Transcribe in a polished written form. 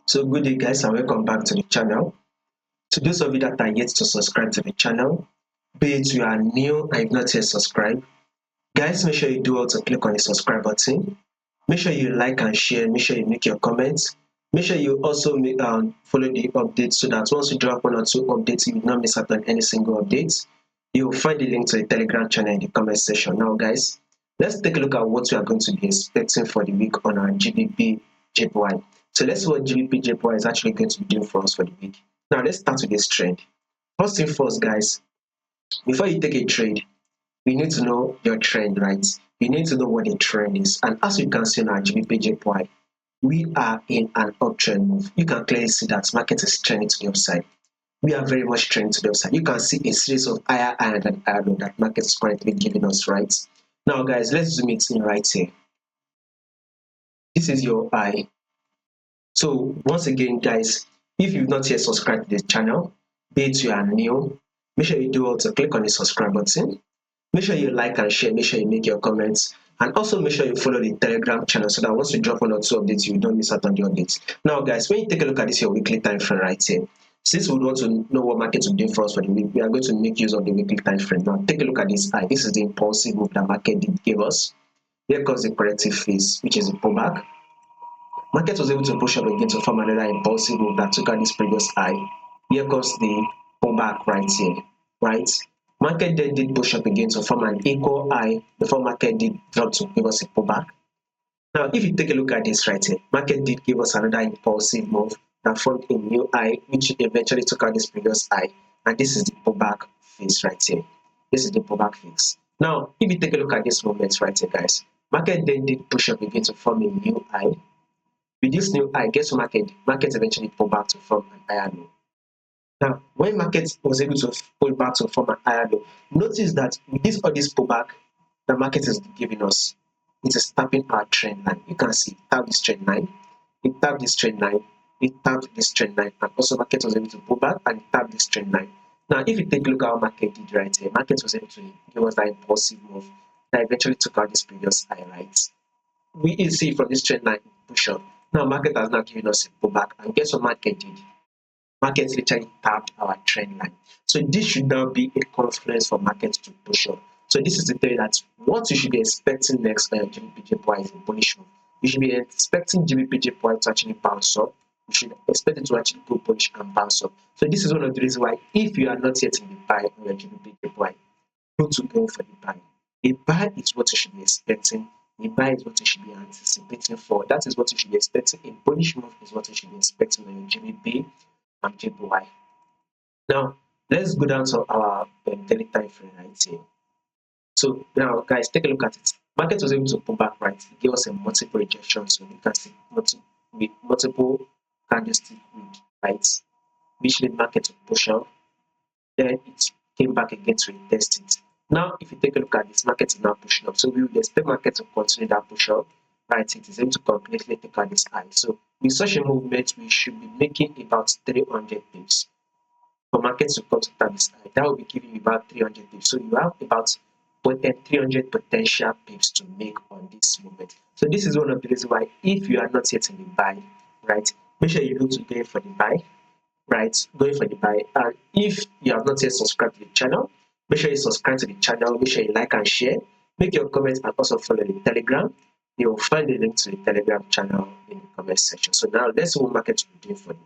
So good day guys and welcome back to the channel. To those of you that are yet to subscribe to the channel, be it you are new and you've not yet subscribed, guys, make sure you do all to click on the subscribe button. Make sure you like and share, make sure you make your comments. Make sure you also follow the updates so that once you drop one or two updates, you will not miss out on any single updates. You will find the link to the Telegram channel in the comment section. Now guys, let's take a look at what we are going to be expecting for the week on our GBPJPY. So let's see what GBPJPY is actually going to be doing for us for the week. Now let's start with this trend. First thing first, guys, before you take a trade, you need to know your trend, right? You need to know what the trend is. And as you can see on our GBPJPY, we are in an uptrend move. You can clearly see that market is trending to the upside. We are very much trending to the upside. You can see a series of higher and higher low that market is currently giving us, right? Now, guys, let's zoom it in right here. This is your high. So once again, guys, if you've not yet subscribed to this channel, be it you are new, make sure you do all to click on the subscribe button. Make sure you like and share, make sure you make your comments, and also make sure you follow the Telegram channel so that once we drop one or two updates, you don't miss out on the updates. Now guys, when you take a look at this your weekly time frame right here, since we want to know what market will do for us for the week, we are going to make use of the weekly time frame. Now take a look at this high. This is the impulsive move that market did give us. Here comes the corrective phase, which is a pullback. Market was able to push up again to form another impulsive move that took out this previous high. Here comes the pullback right here, right? Market then did push up again to form an equal high before market did drop to give us a pullback. Now, if you take a look at this right here, market did give us another impulsive move that formed a new high, which eventually took out this previous high. And this is the pullback phase right here. This is the pullback phase. Now, if you take a look at this moment right here, guys, market then did push up again to form a new high. With this new high, guess what market eventually pulled back to form an higher low. Now, when market was able to pull back to form an higher low, notice that with this pullback, the market is giving us, it is tapping our trend line. You can see it tapped this trend line, it tapped this trend line, it tapped this trend line, and also market was able to pull back and tap this trend line. Now, if you take a look at how market did right here, market was able to give us that impulsive move that eventually took out this previous high, right? We see from this trend line push up. Now market has not given us a pullback, and guess what market did? Market literally tapped our trend line. So this should now be a confluence for market to push up. So this is the theory that what you should be expecting next GBPJPY is a bullish move. You should be expecting GBPJPY to actually bounce up. You should expect it to actually go bullish and bounce up. So this is one of the reasons why if you are not yet in the buy on your GBPJPY, go to go for the buy. A buy is what you should be expecting. A buy is what you should be anticipating for. That is what you should be expecting. A bullish move is what you should be expecting on your GBP and JPY. Now, let's go down to our daily time frame right here. So now, guys, take a look at it. Market was able to pull back right. It gave us a multiple rejection. So you can see multiple candlestick week, right? Which led market to push up. Then it came back again to retest it. Now, if you take a look at this, market is now pushing up. So we would expect market to continue that push up, right? It is able to completely take out this high. So with such a movement, we should be making about 300 pips. For market to come to tap this high, that will be giving you about 300 pips. So you have about 300 potential pips to make on this movement. So this is one of the reasons why if you are not yet in the buy, right, make sure you look to go for the buy, right, going for the buy. And if you have not yet subscribed to the channel, make sure you subscribe to the channel, make sure you like and share, make your comments, and also follow the Telegram. You will find the link to the Telegram channel in the comment section. So now let's see what market will be doing for the